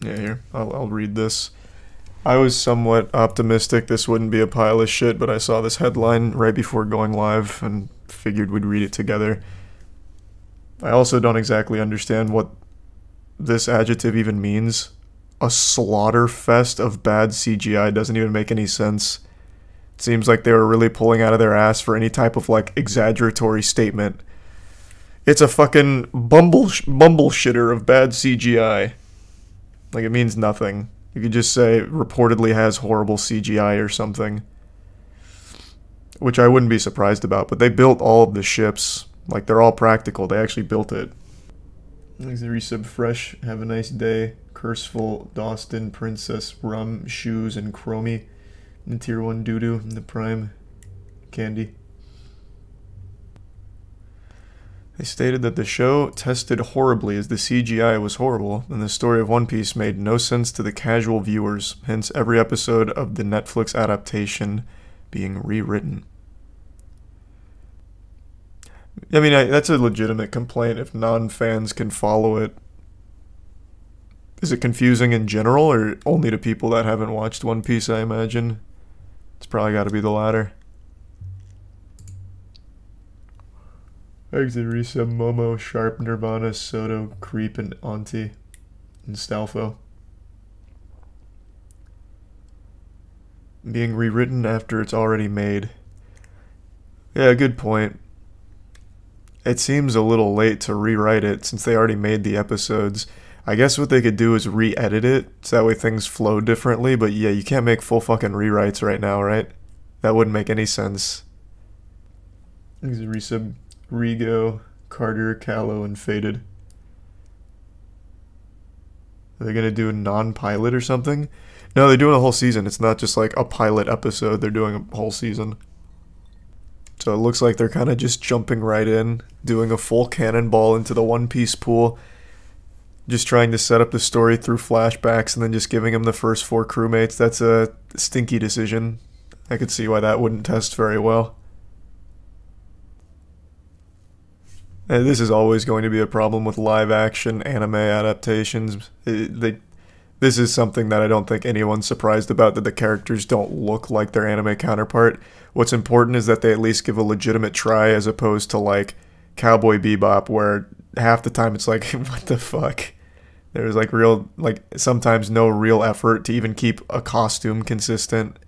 Yeah, here, I'll read this. I was somewhat optimistic this wouldn't be a pile of shit, but I saw this headline right before going live and figured we'd read it together. I also don't exactly understand what this adjective even means. A slaughter fest of bad CGI doesn't even make any sense. It seems like they were really pulling out of their ass for any type of, like, exaggeratory statement. It's a fucking bumble shitter of bad CGI. Like, it means nothing. You could just say, reportedly has horrible CGI or something. Which I wouldn't be surprised about, but they built all of the ships. Like, they're all practical. They actually built it. Thanks to Resub Fresh. Have a nice day. Curseful, Dawston, Princess, Rum, Shoes, and Chromie. And Tier 1 Doodoo, and the Prime Candy. They stated that the show tested horribly as the CGI was horrible, and the story of One Piece made no sense to the casual viewers, hence every episode of the Netflix adaptation being rewritten. I mean, that's a legitimate complaint if non-fans can follow it. Is it confusing in general, or only to people that haven't watched One Piece, I imagine? It's probably got to be the latter. Exit Resub, Momo, Sharp, Nirvana, Soto, Creep, and Auntie, and Stalfo. Being rewritten after it's already made. Yeah, good point. It seems a little late to rewrite it since they already made the episodes. I guess what they could do is re-edit it so that way things flow differently, but yeah, you can't make full fucking rewrites right now, right? That wouldn't make any sense. Exit Resub. Rigo, Carter, Callow, and Faded. Are they gonna do a non-pilot or something? No, they're doing a whole season. It's not just like a pilot episode. They're doing a whole season. So it looks like they're kind of just jumping right in, doing a full cannonball into the One Piece pool, just trying to set up the story through flashbacks and then just giving them the first 4 crewmates. That's a stinky decision. I could see why that wouldn't test very well. And this is always going to be a problem with live-action anime adaptations. This is something that I don't think anyone's surprised about, that the characters don't look like their anime counterpart. What's important is that they at least give a legitimate try, as opposed to, like, Cowboy Bebop, where half the time it's like, what the fuck? There's, like, sometimes no real effort to even keep a costume consistent.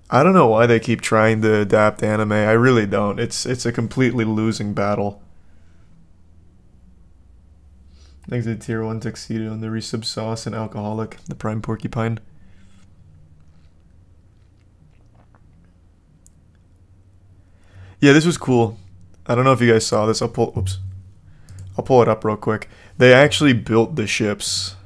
I don't know why they keep trying to adapt anime. I really don't. It's a completely losing battle. Next to Tier 1 Tuxedo and the Resub Sauce and Alcoholic, the Prime Porcupine. Yeah, this was cool. I don't know if you guys saw this. I'll pull it up real quick. They actually built the ships.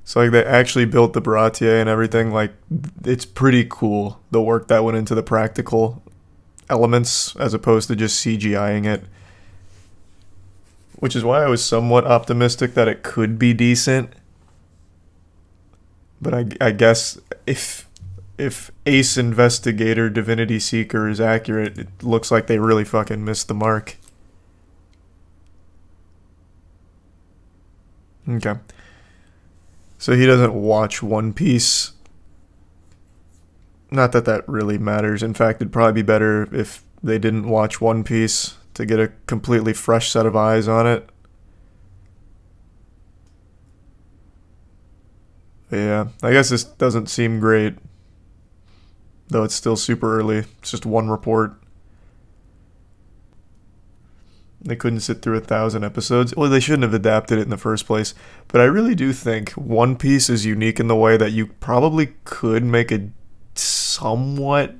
So, like, they actually built the Baratier and everything. Like, it's pretty cool, the work that went into the practical elements as opposed to just CGIing it. Which is why I was somewhat optimistic that it could be decent. But I guess if Ace Investigator Divinity Seeker is accurate, it looks like they really fucking missed the mark. Okay. So he doesn't watch One Piece. Not that that really matters. In fact, it'd probably be better if they didn't watch One Piece to get a completely fresh set of eyes on it. But yeah, I guess this doesn't seem great. Though it's still super early. It's just one report. They couldn't sit through 1,000 episodes. Well, they shouldn't have adapted it in the first place. But I really do think One Piece is unique in the way that you probably could make a somewhat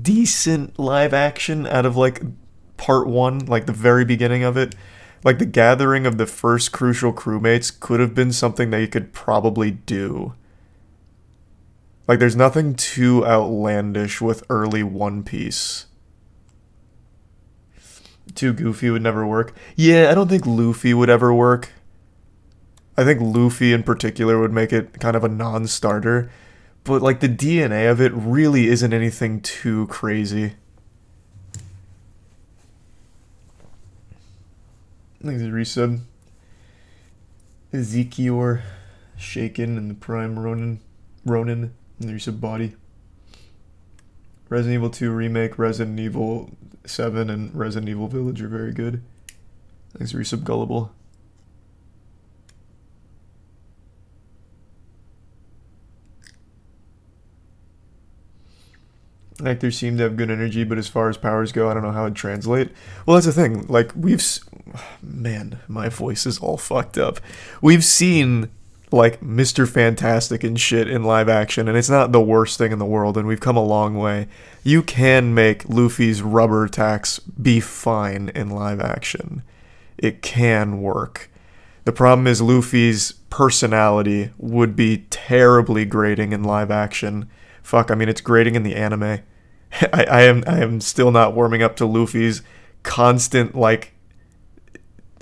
decent live action out of, like, part 1, like the very beginning of it. Like, the gathering of the first crucial crewmates could have been something that you could probably do. Like, there's nothing too outlandish with early One Piece. Too goofy would never work. Yeah, I don't think Luffy would ever work. I think Luffy in particular would make it kind of a non-starter. But, like, the DNA of it really isn't anything too crazy. Thanks, resub. Ezekiel, Shaken, and the Prime Ronin, and the resub body. Resident Evil 2 Remake, Resident Evil 7, and Resident Evil Village are very good. Thanks, resub Gullible. Actors seem to have good energy, but as far as powers go, I don't know how it'd translate. Well, that's the thing. Like, man, my voice is all fucked up. We've seen, like, Mr. Fantastic and shit in live action, and it's not the worst thing in the world, and we've come a long way. You can make Luffy's rubber attacks be fine in live action. It can work. The problem is Luffy's personality would be terribly grating in live action. Fuck, I mean, it's grating in the anime. I am still not warming up to Luffy's constant, like,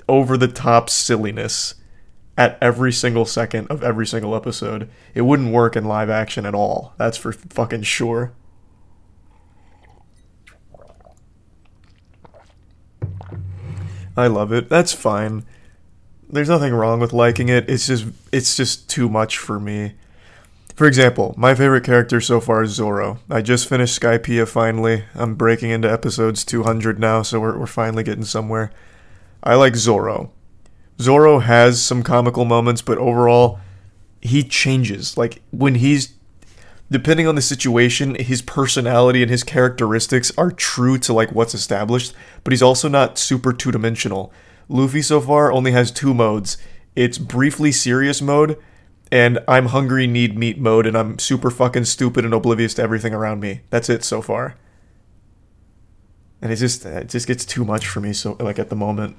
over-the-top silliness at every single second of every single episode. It wouldn't work in live action at all. That's for fucking sure. I love it. That's fine. There's nothing wrong with liking it. It's just too much for me. For example, my favorite character so far is Zoro. I just finished Skypiea finally. I'm breaking into episodes 200 now, so we're finally getting somewhere. I like Zoro. Zoro has some comical moments, but overall, he changes. Like, when he's... Depending on the situation, his personality and his characteristics are true to, like, what's established, but he's also not super two-dimensional. Luffy so far only has 2 modes. It's briefly serious mode, and I'm hungry, need meat mode, and I'm super fucking stupid and oblivious to everything around me. That's it so far. And it just gets too much for me, so, like, at the moment.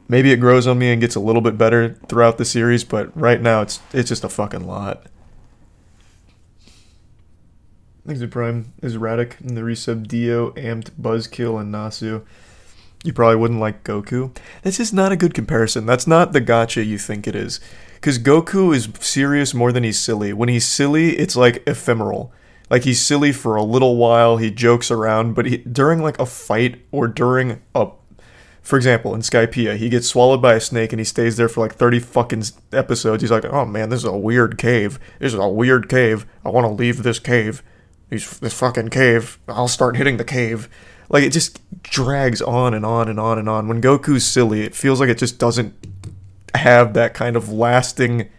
Maybe it grows on me and gets a little bit better throughout the series, but right now it's just a fucking lot. Thanks to Prime is Radic and the resub Dio, Amped, Buzzkill, and Nasu. You probably wouldn't like Goku. That's just not a good comparison. That's not the gacha you think it is. Because Goku is serious more than he's silly. When he's silly, it's like ephemeral. Like, he's silly for a little while, he jokes around, but during like a fight or during a... For example, in Skypiea, he gets swallowed by a snake and he stays there for like 30 fucking episodes. He's like, oh man, this is a weird cave. This is a weird cave. I want to leave this cave. This fucking cave. I'll start hitting the cave. Like, it just drags on and on and on and on. When Goku's silly, it feels like it just doesn't have that kind of lasting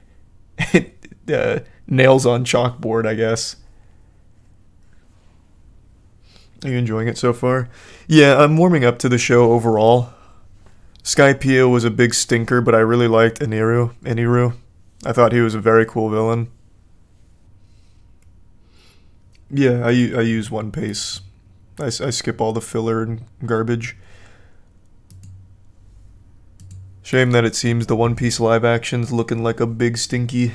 nails on chalkboard, I guess. Are you enjoying it so far? Yeah, I'm warming up to the show overall. Skypiea was a big stinker, but I really liked Eniru. I thought he was a very cool villain. Yeah, I use One Piece. I skip all the filler and garbage. Shame that it seems the One Piece live action's looking like a big stinky